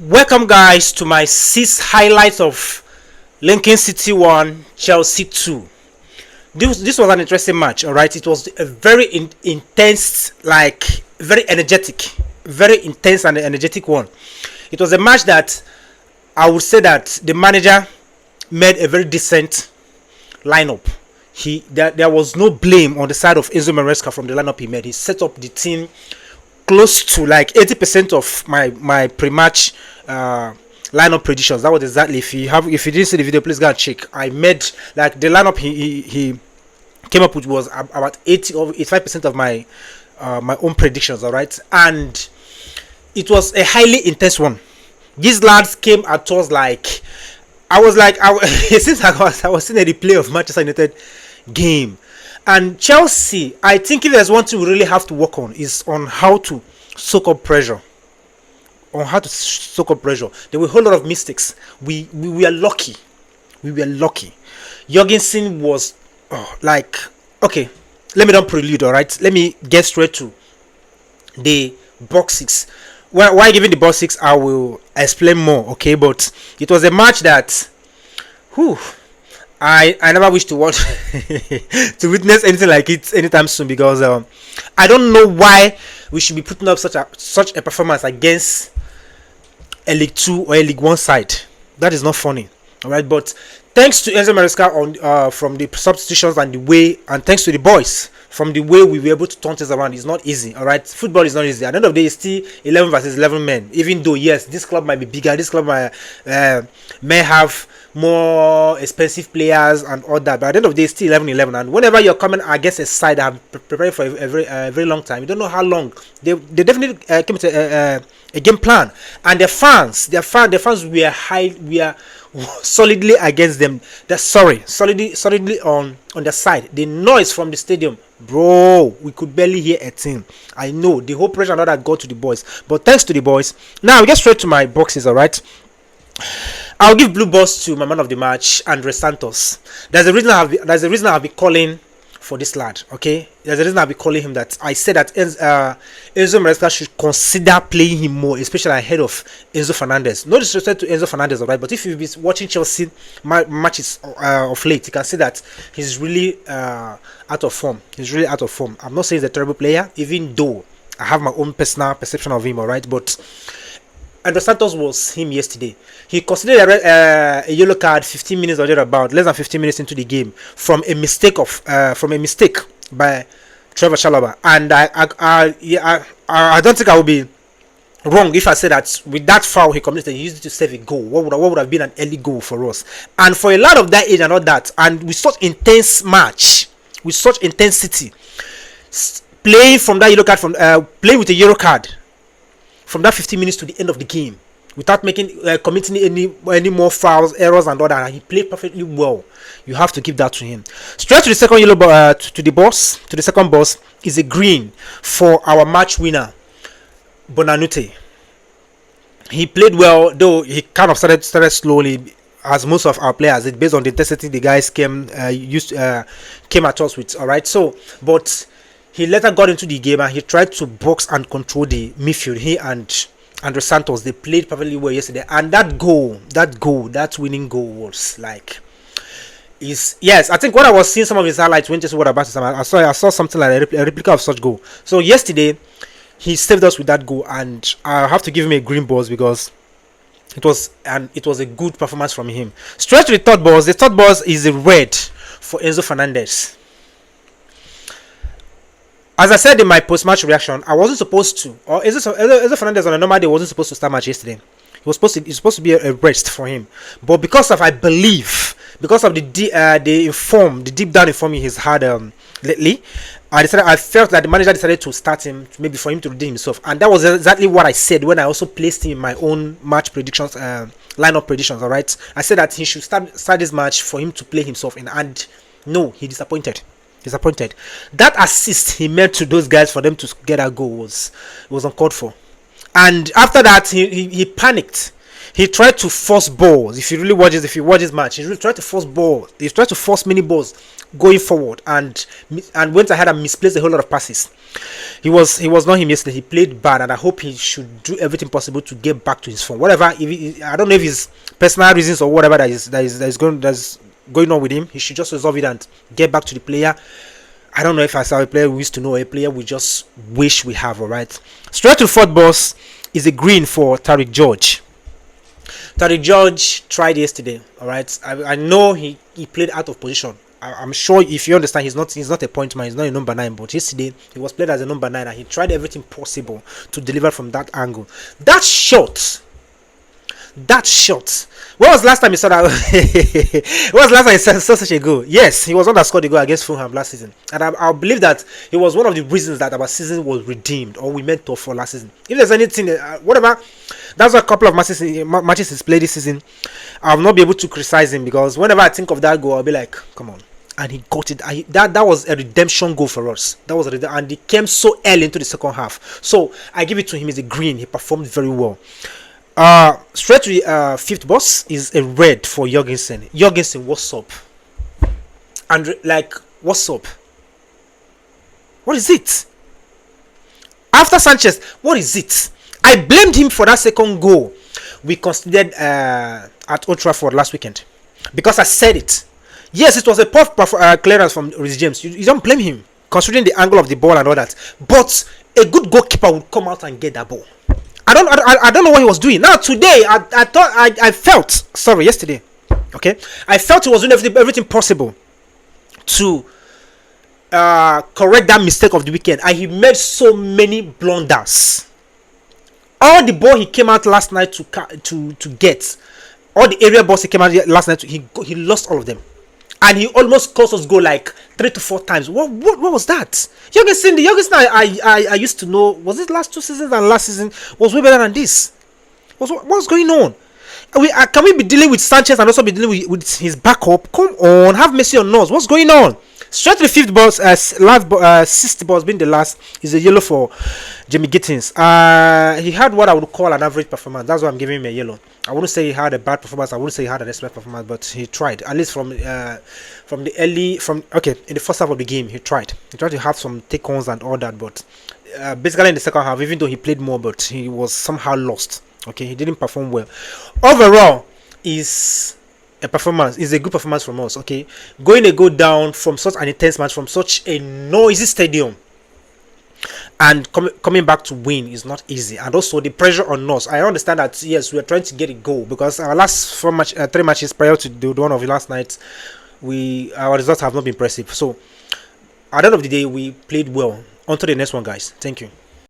Welcome, guys, to my 6 highlights of Lincoln City 1, Chelsea 2. This was an interesting match, all right? It was a very intense, like, very energetic, very intense and energetic one. It was a match that I would say that the manager made a very decent lineup. There was no blame on the side of Enzo Maresca from the lineup he made. He set up the team close to like 80% of my pre-match lineup predictions. That was exactly, if you didn't see the video, please go and check. I made like the lineup he came up with was about 80 or 85% of my own predictions. All right, and it was a highly intense one. These lads came at us like I was like since I was seeing a replay of Manchester United game. And Chelsea, I think if there's one thing we really have to work on is on how to soak up pressure. On how to soak up pressure. There were a whole lot of mistakes. We were lucky. We were lucky. Jorgensen was like, okay, let me not prelude, alright? Let me get straight to the box six. Why giving the box six, I will explain more, okay? But it was a match that, whew, I never wish to watch to witness anything like it anytime soon, because I don't know why we should be putting up such a performance against a League 2 or a League 1 side. That is not funny, all right? But thanks to Enzo Maresca on from the substitutions and thanks to the boys from the way we were able to turn things around. It's not easy, all right? Football is not easy. At the end of the day, it's still 11 versus 11 men. Even though, yes, this club might be bigger, this club may have more expensive players and all that, but at the end of the day, it's still 11-11. And whenever you're coming against a side that have prepared for a very long time, you don't know how long. They definitely came to a game plan, and the fans we are solidly against them. They're solidly on the side. The noise from the stadium, bro, we could barely hear a thing. I know the whole pressure and all that got to the boys, but thanks to the boys. Now we get straight to my boxes, all right? I'll give blue balls to my man of the match, Andre Santos. There's a reason I've been calling for this lad, okay? There's a reason I'll be calling him that. I said that Enzo Maresca should consider playing him more, especially ahead of Enzo Fernandez. No disrespect to Enzo Fernandez, alright, but if you've been watching Chelsea matches of late, you can see that he's really out of form. He's really out of form. I'm not saying he's a terrible player, even though I have my own personal perception of him, alright, but Andre Santos was him yesterday. He considered a yellow card 15 minutes or thereabout, less than 15 minutes into the game, from a mistake by Trevor Chalobah. And I don't think I will be wrong if I say that with that foul he committed, he used it to save a goal. What would have been an early goal for us? And for a lot of that age and all that, and with such intense match, with such intensity, playing from that yellow card, playing with a yellow card from that 15 minutes to the end of the game without committing any more fouls, errors and all that, and he played perfectly well. You have to give that to him. Straight to the second yellow, to the second boss is a green for our match winner, Bonanute. He played well, though he kind of started slowly, as most of our players. It's based on the intensity the guys came at us with. All right, so but he later got into the game and he tried to box and control the midfield. He and Andre Santos, they played perfectly well yesterday. And that winning goal was like, yes, I think when I was seeing some of his highlights when just what about him, I saw something like a replica of such goal. So yesterday he saved us with that goal, and I have to give him a green balls because it was a good performance from him. Straight to the third balls. The third balls is a red for Enzo Fernandez. As I said in my post-match reaction, I wasn't supposed to, or Enzo Fernandez on a normal day wasn't supposed to start match yesterday. It's supposed to be a rest for him, but because of the deep down informing he's had lately, I felt that the manager decided to start him, maybe for him to redeem himself, and that was exactly what I said when I also placed him in my own match predictions, lineup predictions. All right, I said that he should start this match for him to play himself in, and no, he disappointed. That assist he made to those guys for them to get a goal was uncalled for. And after that, he panicked. He tried to force balls. If you watch this match, he really tried to force balls. He tried to force many balls going forward, and went ahead and misplaced a whole lot of passes. He was not him yesterday. He played bad, and I hope he should do everything possible to get back to his form. Whatever, I don't know if it's personal reasons or whatever that's going on with him. He should just resolve it and get back to the player. I don't know if I saw a player we used to know, a player we just wish we have. All right, straight to fourth boss is a green for Tariq George. Tariq George tried yesterday. All right, I know he played out of position. I'm sure if you understand, he's not a point man, he's not a number 9, but yesterday he was played as a number 9 and he tried everything possible to deliver from that angle. That shot. When was the last time you saw that? When was the last time you saw such a goal? Yes, he was one that scored a goal against Fulham last season, and I believe that it was one of the reasons that our season was redeemed, or we meant to for last season. If there's anything, whatever, that's a couple of matches he's played this season. I'll not be able to criticize him, because whenever I think of that goal, I'll be like, come on. And he got it. That was a redemption goal for us. And he came so early into the second half. So I give it to him as a green. He performed very well. Straight to the fifth boss is a red for Jorgensen. Jorgensen, what's up? And what's up? What is it? After Sanchez, what is it? I blamed him for that second goal we considered at Old Trafford last weekend, because I said it. Yes, it was a poor clearance from Reece James. You don't blame him, considering the angle of the ball and all that. But a good goalkeeper would come out and get that ball. I don't know what he was doing. Now today, I felt yesterday. Okay, I felt he was doing everything possible to correct that mistake of the weekend, and he made so many blunders. All the ball he came out last night to get, all the area balls he came out last night, he lost all of them. And he almost cost us goal 3 to 4 times. What was that? Jorgensen I used to know, was it last 2 seasons, and last season was way better than this. What's going on? Can we be dealing with Sanchez and also be dealing with his backup? Come on, have mercy on us. What's going on? Straight to the fifth boss, sixth boss being the last, is a yellow for Jamie Gittins. He had what I would call an average performance. That's why I'm giving him a yellow. I wouldn't say he had a bad performance. I wouldn't say he had an excellent performance, but he tried. At least in the first half of the game, he tried. He tried to have some take-ons and all that, but basically in the second half, even though he played more, but he was somehow lost. Okay, he didn't perform well. Overall, is a good performance from us. Okay, going to go down from such an intense match, from such a noisy stadium, and coming back to win is not easy. And also the pressure on us. I understand that yes, we are trying to get a goal, because our last 3 matches prior to the one of the last night, our results have not been impressive. So at the end of the day, we played well. On to the next one, guys. Thank you.